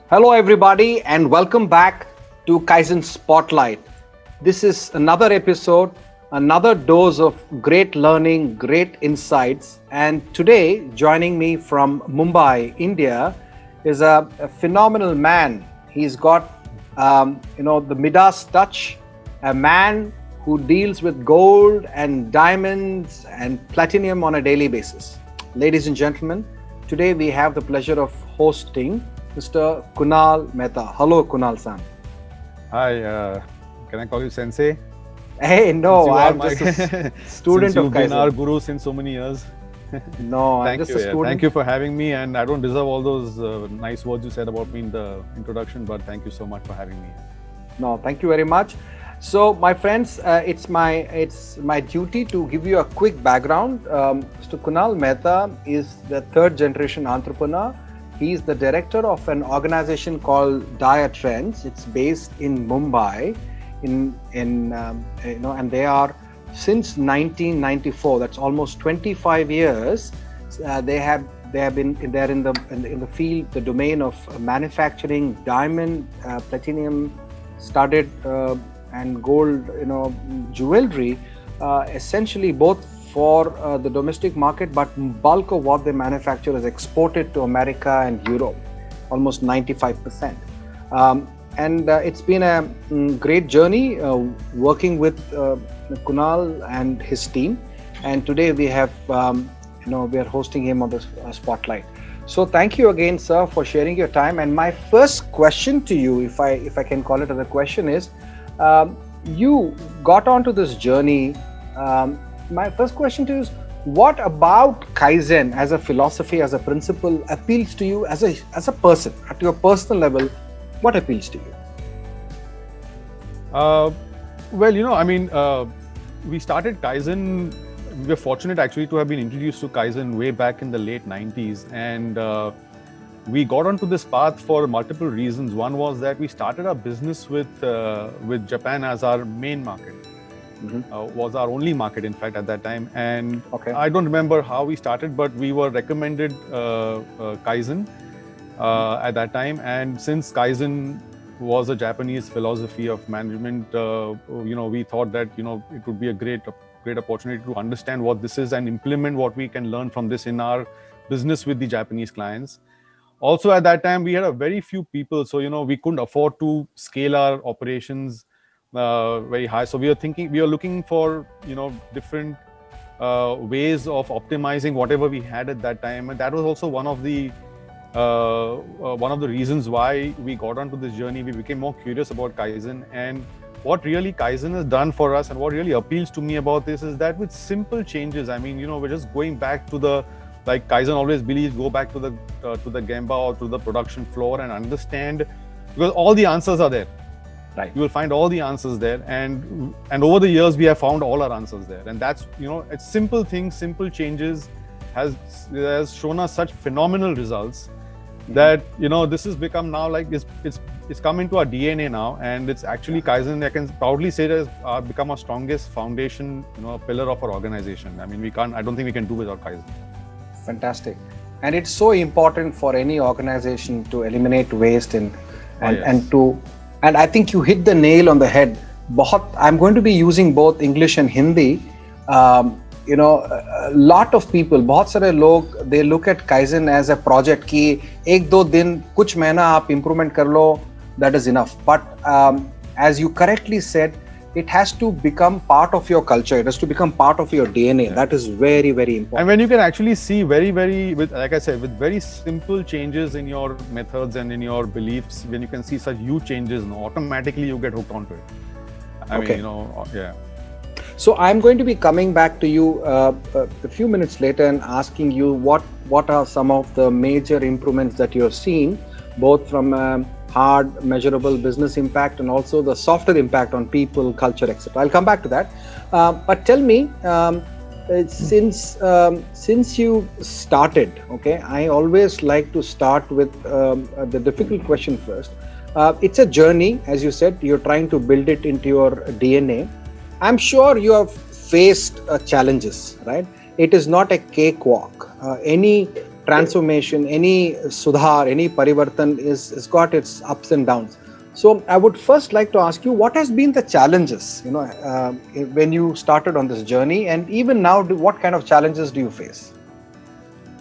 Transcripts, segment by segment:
Hello, everybody, and welcome back to Kaizen Spotlight. This is another episode, another dose of great learning, great insights. And today, joining me from Mumbai, India, is a phenomenal man. He's got, the Midas touch, a man who deals with gold and diamonds and platinum on a daily basis. Ladies and gentlemen, today we have the pleasure of hosting Mr. Kunal Mehta. Hello, Kunal San. Hi, can I call you Sensei? Hey, Since no, you are I'm my just a since student of you've been our Kaizen. guru since so many years. No, I'm Thank just you. a Yeah. Thank student. you for having me. And I don't deserve all those nice words you said about me in the introduction, but thank you so much for having me. No, thank you very much. So, my friends, it's my duty to give you a quick background. Mr. Kunal Mehta is the third generation entrepreneur. He is the director of an organization called Dire Trends. It's based in Mumbai, and they are since 1994. That's almost 25 years. They have been they're in the field, the domain of manufacturing diamond, platinum studded and gold, jewelry, essentially both for the domestic market, but bulk of what they manufacture is exported to America and Europe, almost 95%. And it's been a great journey working with Kunal and his team. And today we are hosting him on the spotlight. So thank you again, sir, for sharing your time. And my first question to you, if I can call it as a question, is you got onto this journey. My first question to you is, what about Kaizen as a philosophy, as a principle, appeals to you as a person at your personal level? What appeals to you? Uh, we started Kaizen. We were fortunate actually to have been introduced to Kaizen way back in the late 90s. And we got onto this path for multiple reasons. One was that we started our business with Japan as our main market. Was our only market, in fact, at that time. And Okay. I don't remember how we started, but we were recommended Kaizen at that time. And since Kaizen was a Japanese philosophy of management, we thought that it would be a great opportunity to understand what this is and implement what we can learn from this in our business with the Japanese clients. Also, at that time, we had a very few people, so we couldn't afford to scale our operations very high. So we were looking for different ways of optimizing whatever we had at that time, and that was also one of the reasons why we got onto this journey. We became more curious about Kaizen, and what really Kaizen has done for us, and what really appeals to me about this is that with simple changes, we're just going back to the, like Kaizen always believes, go back to the Gemba or to the production floor and understand, because all the answers are there. Right. You will find all the answers there, and over the years we have found all our answers there, and that's it's simple things, simple changes has shown us such phenomenal results that this has become now like it's come into our DNA now, and it's actually Kaizen, I can proudly say, it has become our strongest foundation, pillar of our organization. I don't think we can do without Kaizen. Fantastic. And it's so important for any organization to eliminate waste and I think you hit the nail on the head. I'm going to be using both English and Hindi. A lot of people, बहुत सारे लोग, they look at Kaizen as a project कि एक दो दिन कुछ महीना आप improvement कर लो, that is enough. But as you correctly said, it has to become part of your culture. It has to become part of your DNA. Yeah. That is very, very important. And when you can actually see like I said, with very simple changes in your methods and in your beliefs, when you can see such huge changes, automatically you get hooked onto it. Yeah. So I'm going to be coming back to you a few minutes later and asking you what are some of the major improvements that you have seen, both from hard measurable business impact and also the softer impact on people, culture, etc. I'll come back to that. But tell me, since you started, okay, I always like to start with the difficult question first. It's a journey, as you said, you're trying to build it into your DNA. I'm sure you have faced challenges, right? It is not a cakewalk. Any transformation, any sudhar, any parivartan is got its ups and downs. So I would first like to ask you, what has been the challenges, when you started on this journey, and even now, what kind of challenges do you face?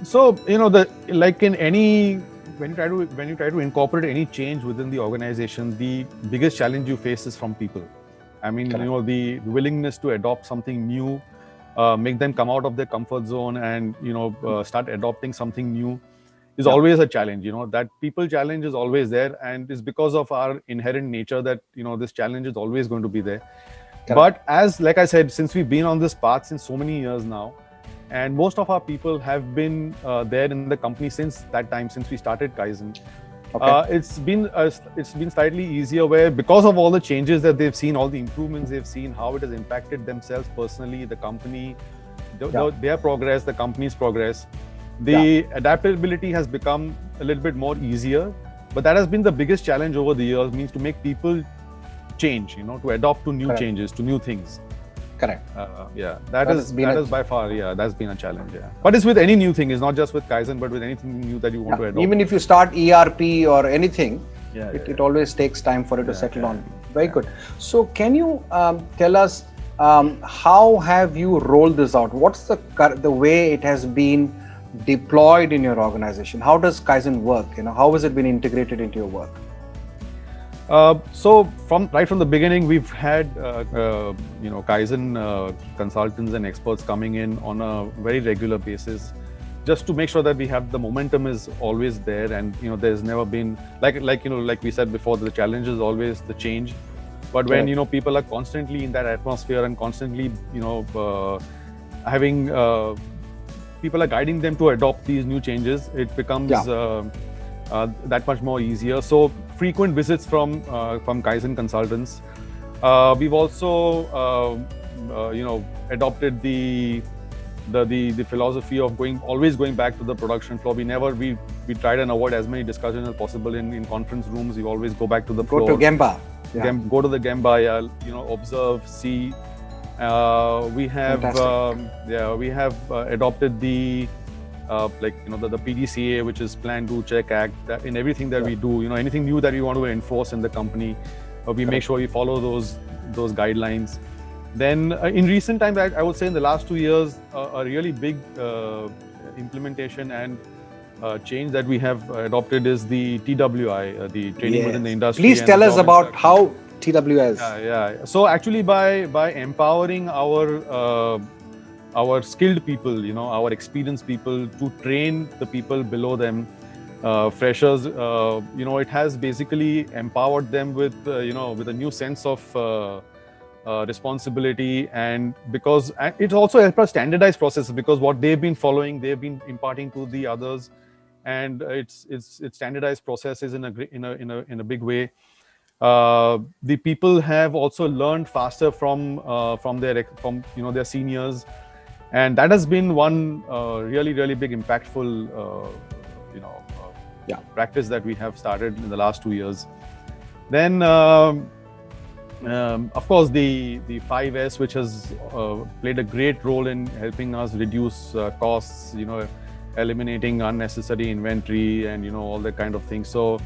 So the like in any when you try to incorporate any change within the organization, the biggest challenge you face is from people. I mean, Correct. the willingness to adopt something new, make them come out of their comfort zone, and start adopting something new is Yeah. always a challenge. That people challenge is always there, and it's because of our inherent nature that this challenge is always going to be there. Correct. But as like I said, since we've been on this path since so many years now, and most of our people have been there in the company since that time, since we started Kaizen. Okay. It's been slightly easier, where because of all the changes that they've seen, all the improvements they've seen, how it has impacted themselves personally, the company, their progress, the company's progress, the adaptability has become a little bit more easier. But that has been the biggest challenge over the years, means to make people change, to adopt to new Correct. changes, to new things. Correct. That is by far, that's been a challenge. But it's with any new thing. It's not just with Kaizen, but with anything new that you want to adopt. Even if you start ERP or anything, it always takes time for it to settle on. Very good. So can you tell us how have you rolled this out? What's the way it has been deployed in your organization? How does Kaizen work? How has it been integrated into your work? So from the beginning, we've had Kaizen consultants and experts coming in on a very regular basis, just to make sure that we have the momentum is always there, and there's never been like we said before, the challenge is always the change. But when people are constantly in that atmosphere and constantly having people are guiding them to adopt these new changes, it becomes that much more easier. So frequent visits from Kaizen consultants. We've also adopted the philosophy of always going back to the production floor. We try and avoid as many discussions as possible in conference rooms. We always go back to the floor. Go to Gemba. Go to the Gemba. Observe, see. We have adopted the the PDCA, which is Plan, Do, Check, Act. In everything that we do, anything new that we want to enforce in the company, we make sure we follow those guidelines. Then in recent times, I would say in the last 2 years, a really big implementation and change that we have adopted is the TWI, the training within the industry. Please tell us about how TWI is. So actually, by empowering our skilled people, our experienced people, to train the people below them, freshers, it has basically empowered them with a new sense of responsibility, and because it's also a standardized process, because what they've been following, they've been imparting to the others, and it's standardized processes in a big way. The people have also learned faster from their seniors. And that has been one really big impactful practice that we have started in the last 2 years. Then of course the 5S, which has played a great role in helping us reduce costs, eliminating unnecessary inventory, and all that kind of thing. So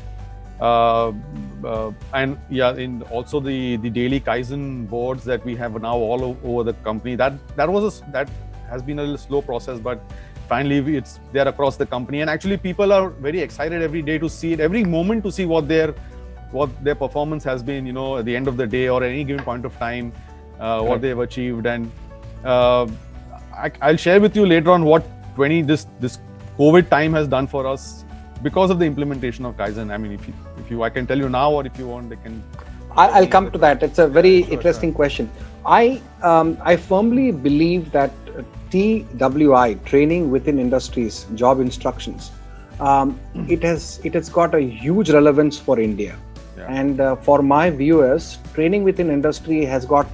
in also the daily Kaizen boards that we have now all over the company, that has been a little slow process, but finally it's there across the company, and actually people are very excited every day to see it, every moment to see what their performance has been, at the end of the day or at any given point of time, what they've achieved. And I'll share with you later on what this COVID time has done for us because of the implementation of Kaizen. I mean, if you I can tell you now, or if you want, I can. I'll come to that. It's a very interesting question. I firmly believe that TWI, training within industries, job instructions, it has got a huge relevance for India. And for my viewers, training within industry has got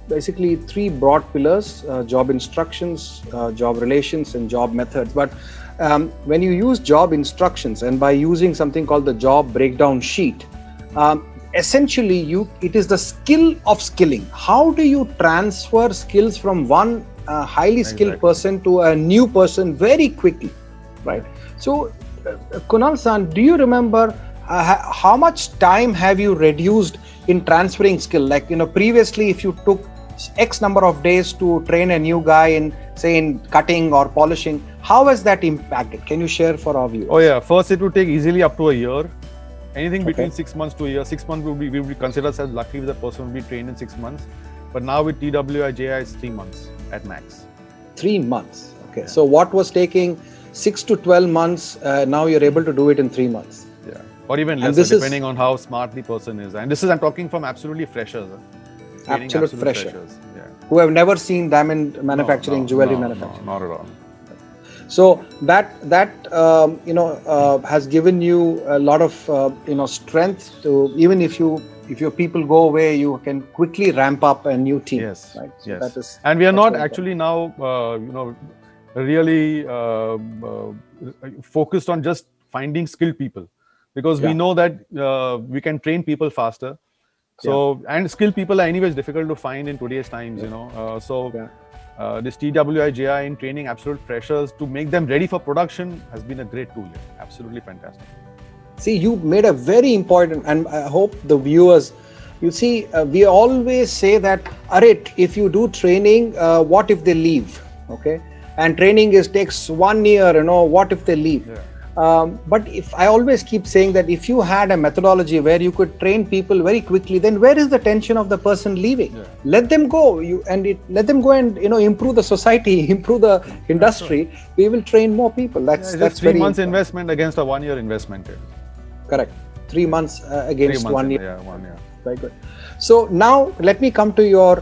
basically 3 broad pillars: job instructions, job relations, and job methods. But when you use job instructions, and by using something called the job breakdown sheet, essentially it is the skill of skilling. How do you transfer skills from one highly skilled person to a new person very quickly? right? So, Kunal-san, do you remember how much time have you reduced in transferring skill? Like, previously, if you took X number of days to train a new guy in, say, in cutting or polishing, how has that impacted? Can you share for our viewers? Oh yeah, first it would take easily up to a year. Anything between Okay. 6 months to a year. 6 months we would consider ourselves lucky if the person will be trained in 6 months. But now with TWI JI, it's 3 months at max. 3 months. Okay. Yeah. So what was taking 6 to 12 months, now you're able to do it in 3 months. Yeah. Or even And lesser, this depending on how smart the person is. And this is, I'm talking from absolutely freshers. Training Absolute fresher. freshers. Yeah. Who have never seen diamond manufacturing, No, jewelry no, manufacturing. No, not at all. So that has given you a lot of strength to, even if your people go away, you can quickly ramp up a new team. Yes. Right. So Yes. that is, And we are that's not very actually now, really focused on just finding skilled people, because we Yeah. know that we can train people faster. So and skilled people are anyways difficult to find in today's times. Yeah. This TWI JI in training absolute freshers to make them ready for production has been a great tool. Absolutely fantastic. See, you made a very important, and I hope the viewers, you see, we always say that, if you do training, what if they leave? Okay. And training takes 1 year, what if they leave? Yeah. But if I always keep saying that if you had a methodology where you could train people very quickly, then where is the tension of the person leaving? Yeah. Let them go. Let them go and improve the society, improve the industry. We will train more people. That's 3 months investment against a 1 year investment. Correct. 3 months against 3 months 1 year. Yeah, 1 year. Very good. So now let me come to your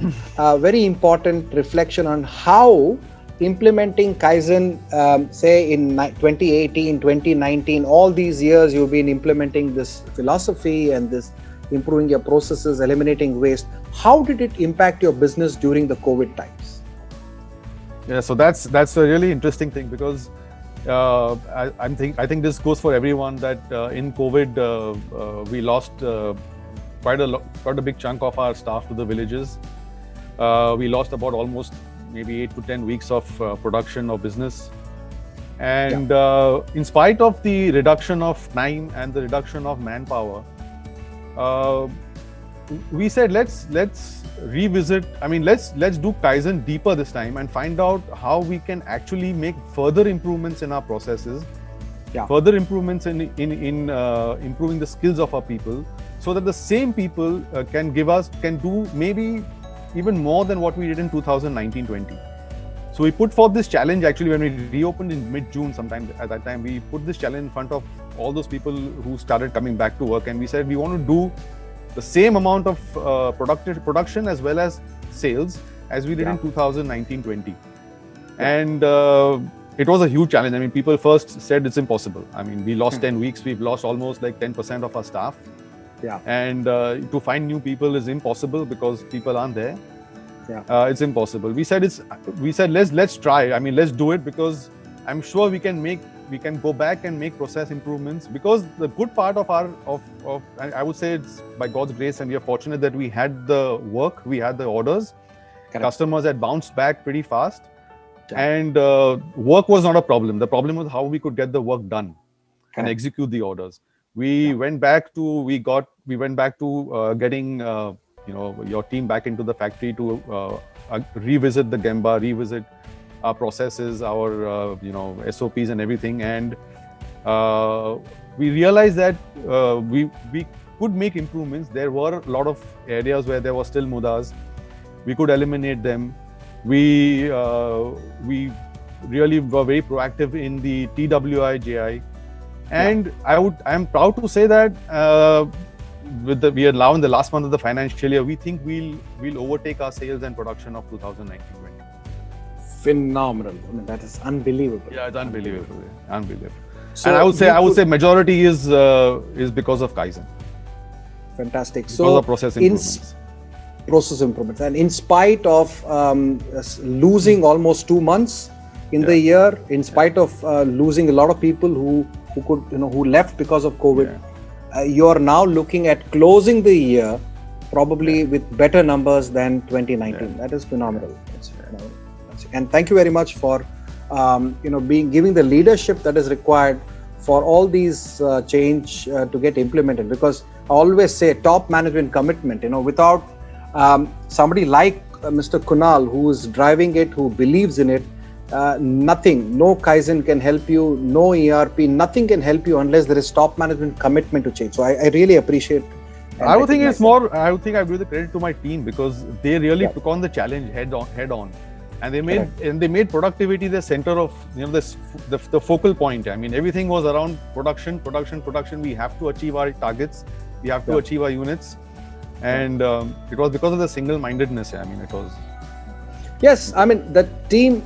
very important reflection on how implementing Kaizen, say in 2018, 2019, all these years you've been implementing this philosophy and this improving your processes, eliminating waste. How did it impact your business during the COVID times? Yeah, so that's a really interesting thing, because I think this goes for everyone, that in COVID we lost quite a big chunk of our staff to the villages. We lost about almost maybe 8 to 10 weeks of production or business. And in spite of the reduction of time and the reduction of manpower, we said let's revisit. I mean, let's do Kaizen deeper this time and find out how we can actually make further improvements in our processes, further improvements in improving the skills of our people, so that the same people can do maybe even more than what we did in 2019-20. So we put forth this challenge actually when we reopened in mid-June sometime. At that time, we put this challenge in front of all those people who started coming back to work, and we said we want to do the same amount of production as well as sales as we did in 2019-20. And it was a huge challenge. I mean, people first said it's impossible. I mean, we lost 10 weeks. We've lost almost like 10% of our staff. And to find new people is impossible because people aren't there. It's impossible. We said let's try. I mean, let's do it, because I'm sure we can go back and make process improvements. Because the good part of I would say it's by God's grace, and we are fortunate that we had the work, we had the orders. Correct. Customers had bounced back pretty fast, and work was not a problem. The problem was how we could get the work done and execute the orders. We went back to getting your team back into the factory to revisit the Gemba, revisit our processes, our SOPs and everything, and we realized that we could make improvements. There were a lot of areas where there were still mudas. We could eliminate them. We really were very proactive in the TWI JI. And I am proud to say that we are now in the last month of the financial year. We think we'll overtake our sales and production of 2019-20. Phenomenal! I mean, that is unbelievable. Yeah, it's unbelievable. So and I would say majority is because of Kaizen. Fantastic. Because of process improvements. Process improvements, and in spite of losing almost 2 months in the year, in spite of losing a lot of people who left because of COVID, you are now looking at closing the year probably with better numbers than 2019. That is phenomenal. That's phenomenal. And thank you very much for giving the leadership that is required for all these change to get implemented. Because I always say top management commitment. Without somebody like Mr. Kunal, who is driving it, who believes in it, nothing, no Kaizen can help you, no ERP, nothing can help you unless there is top management commitment to change. So I really appreciate. I would think it's more. I would think I give the credit to my team because they really took on the challenge head on, and they made productivity the center of the focal point. I mean, everything was around production. We have to achieve our targets. We have to achieve our units, and it was because of the single-mindedness. I mean, it was. Yes, I mean the team,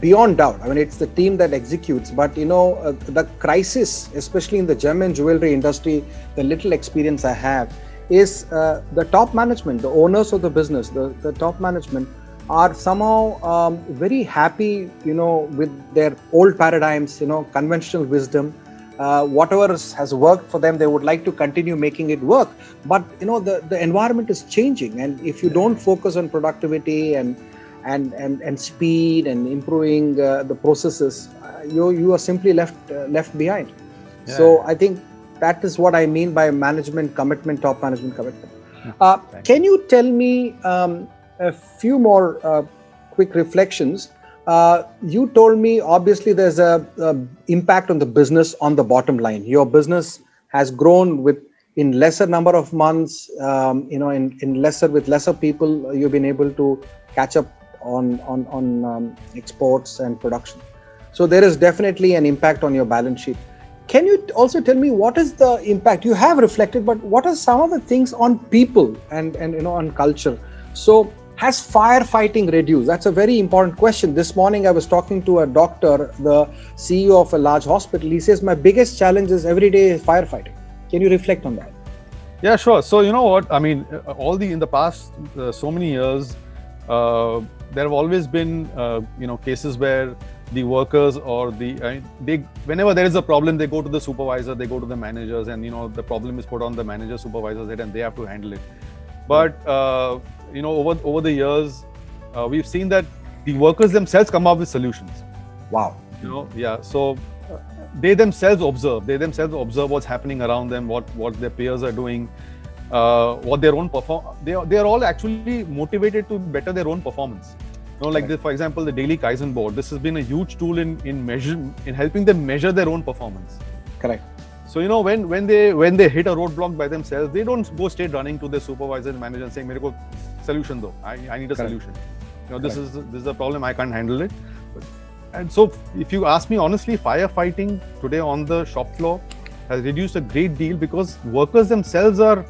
beyond doubt. I mean, it's the team that executes. But the crisis, especially in the gem and jewelry industry, the little experience I have is the top management, the owners of the business, the top management are somehow very happy, with their old paradigms, conventional wisdom. Whatever has worked for them, they would like to continue making it work. But the environment is changing, and if you don't focus on productivity and speed and improving the processes, you are simply left behind. Yeah. So I think that is what I mean by management commitment, top management commitment. Can you tell me a few more quick reflections? You told me obviously there's a impact on the business on the bottom line. Your business has grown in lesser number of months, with lesser people. You've been able to catch up on exports and production. So there is definitely an impact on your balance sheet. Can you also tell me what is the impact? You have reflected, but what are some of the things on people and on culture? So has firefighting reduced? That's a very important question. This morning I was talking to a doctor, the CEO of a large hospital. He says, my biggest challenge is every day is firefighting. Can you reflect on that? Yeah, sure. So you know what, I mean, in the past so many years, there have always been cases where the workers or whenever there is a problem, they go to the supervisor, they go to the managers, and the problem is put on the manager supervisor's head and they have to handle it. But over the years, we've seen that the workers themselves come up with solutions. Wow. So they themselves observe what's happening around them, what their peers are doing, what their own they are all actually motivated to better their own performance. Like this, for example, the Daily Kaizen board. This has been a huge tool in helping them measure their own performance. Correct. So when they hit a roadblock by themselves, they don't go straight running to their supervisor and manager and saying, "Mere ko solution do. I need a solution. This is a problem. I can't handle it." And so, if you ask me honestly, firefighting today on the shop floor has reduced a great deal because workers themselves are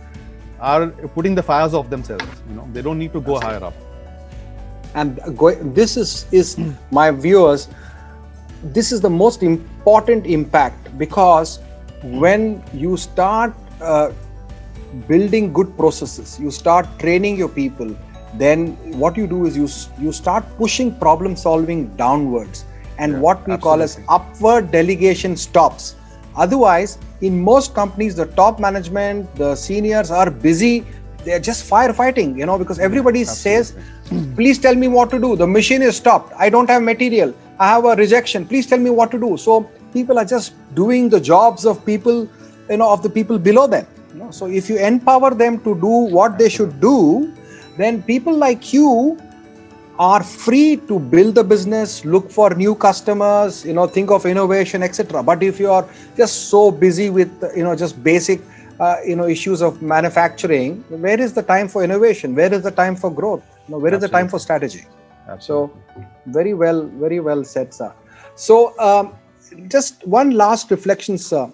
putting the fires off themselves. They don't need to go higher up. And this is my viewers, this is the most important impact, because when you start building good processes, you start training your people, then what you do is you start pushing problem solving downwards, and what we call as upward delegation stops. Otherwise, in most companies, the top management, the seniors are busy. They're just firefighting, because everybody says, please tell me what to do. The machine is stopped. I don't have material. I have a rejection. Please tell me what to do. So people are just doing the jobs of people, of the people below them. So if you empower them to do what they should do, then people like you are free to build the business, look for new customers, think of innovation, etc. But if you are just so busy with, just basic issues of manufacturing, where is the time for innovation? Where is the time for growth? Where is the time for strategy? Absolutely. So very well said, sir. So just one last reflection, sir.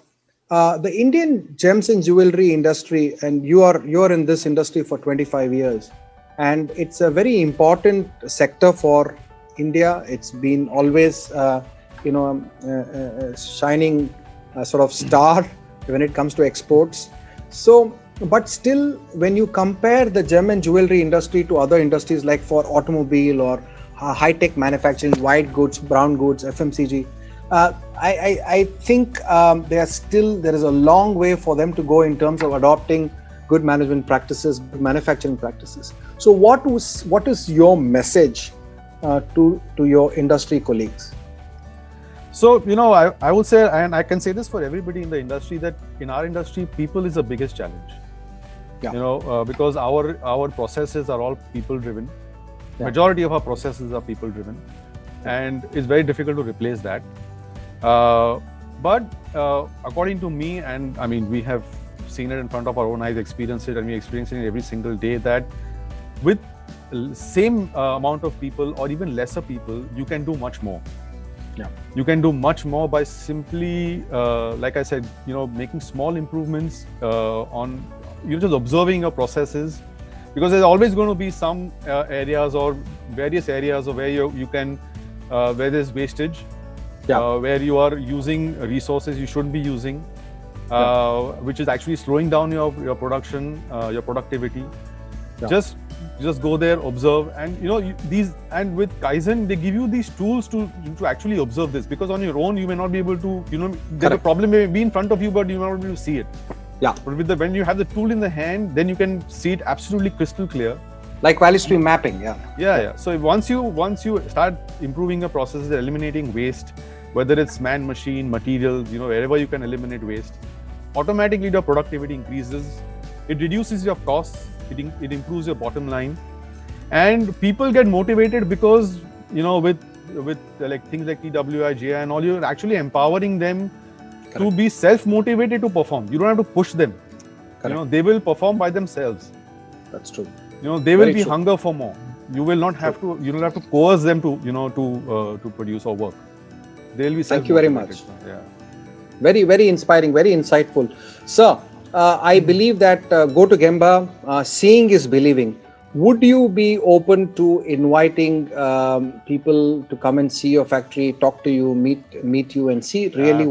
The Indian gems and jewelry industry, and you're in this industry for 25 years, and it's a very important sector for India. It's been always shining sort of star when it comes to exports. So, but still, when you compare the gem and jewelry industry to other industries like for automobile or high-tech manufacturing, white goods, brown goods, FMCG, I think there is a long way for them to go in terms of adopting good management practices, good manufacturing practices. So what is your message to your industry colleagues? So, I would say, and I can say this for everybody in the industry, that in our industry, people is the biggest challenge. Yeah. Because our processes are all people driven. Yeah. Majority of our processes are people driven, and it's very difficult to replace that. But according to me, and I mean, we have seen it in front of our own eyes, experienced it, and we experience it every single day, that with same amount of people or even lesser people, you can do much more. Yeah. You can do much more by simply, like I said, making small improvements on, just observing your processes, because there's always going to be some areas or various areas of where you can, where there's wastage, where you are using resources you shouldn't be using, which is actually slowing down your production, your productivity. Yeah. Just go there, observe, and and with Kaizen, they give you these tools to actually observe this, because on your own you may not be able to, the problem may be in front of you, but you may not be able to see it. Yeah. But when you have the tool in the hand, then you can see it absolutely crystal clear. Like value stream mapping. Yeah. So once you start improving your processes, eliminating waste, whether it's man, machine, materials, wherever you can eliminate waste, automatically your productivity increases. It reduces your costs. It improves your bottom line, and people get motivated because with like things like TWI, JI, and all, you're actually empowering them to be self-motivated to perform. You don't have to push them. They will perform by themselves. That's true. They will be hunger for more. You will not have to. You don't have to coerce them to to produce or work. They will be. Thank you very much. Yeah. Very, very inspiring. Very insightful, sir. I believe that Go to Gemba, seeing is believing. Would you be open to inviting people to come and see your factory, talk to you, meet you, and see really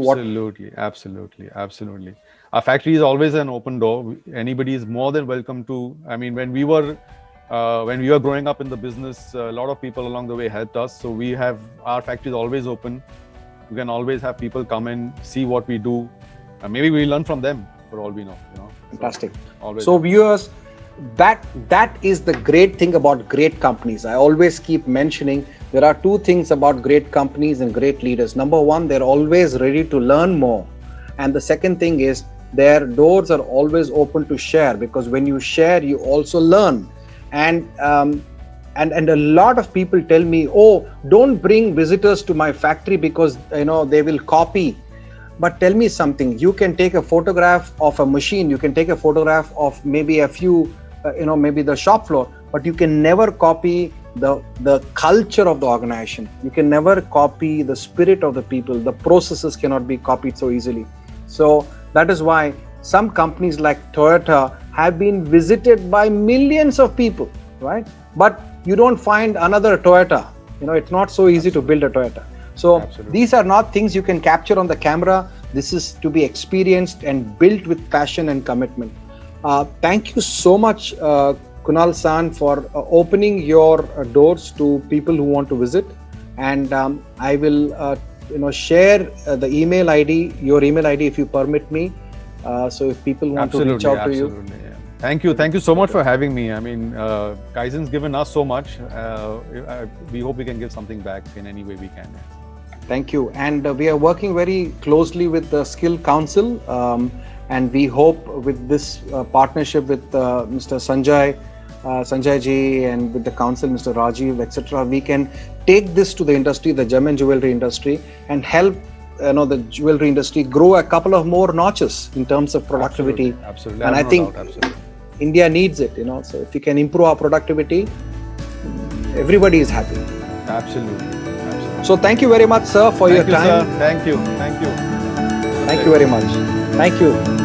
Absolutely. Our factory is always an open door. Anybody is more than welcome to. I mean, when we were growing up in the business, a lot of people along the way helped us. So our factory is always open. You can always have people come and see what we do. Maybe we learn from them. For all we know, Fantastic. So viewers, that is the great thing about great companies. I always keep mentioning there are two things about great companies and great leaders. Number one, they're always ready to learn more, and the second thing is their doors are always open to share, because when you share, you also learn. And a lot of people tell me, oh, don't bring visitors to my factory because they will copy. But tell me something, you can take a photograph of a machine, you can take a photograph of maybe a few, maybe the shop floor, but you can never copy the culture of the organization. You can never copy the spirit of the people. The processes cannot be copied so easily. So that is why some companies like Toyota have been visited by millions of people, right? But you don't find another Toyota. It's not so easy to build a Toyota. So these are not things you can capture on the camera. This is to be experienced and built with passion and commitment. Thank you so much, Kunal San, for opening your doors to people who want to visit. And I will share the email ID, your email ID, if you permit me. So if people want to reach out to you. Yeah. Thank you so much for having me. I mean, Kaizen's given us so much. We hope we can give something back in any way we can. Thank you. And we are working very closely with the Skill Council, and we hope with this partnership with Mr. Sanjay ji, and with the council, Mr. Rajiv, etc., we can take this to the industry, the gem and jewelry industry, and help the jewelry industry grow a couple of more notches in terms of productivity. Absolutely. And I think India needs it. So if we can improve our productivity, everybody is happy. Absolutely. So thank you very much, sir, for your time. Sir. Thank you. Thank you very much. Thank you.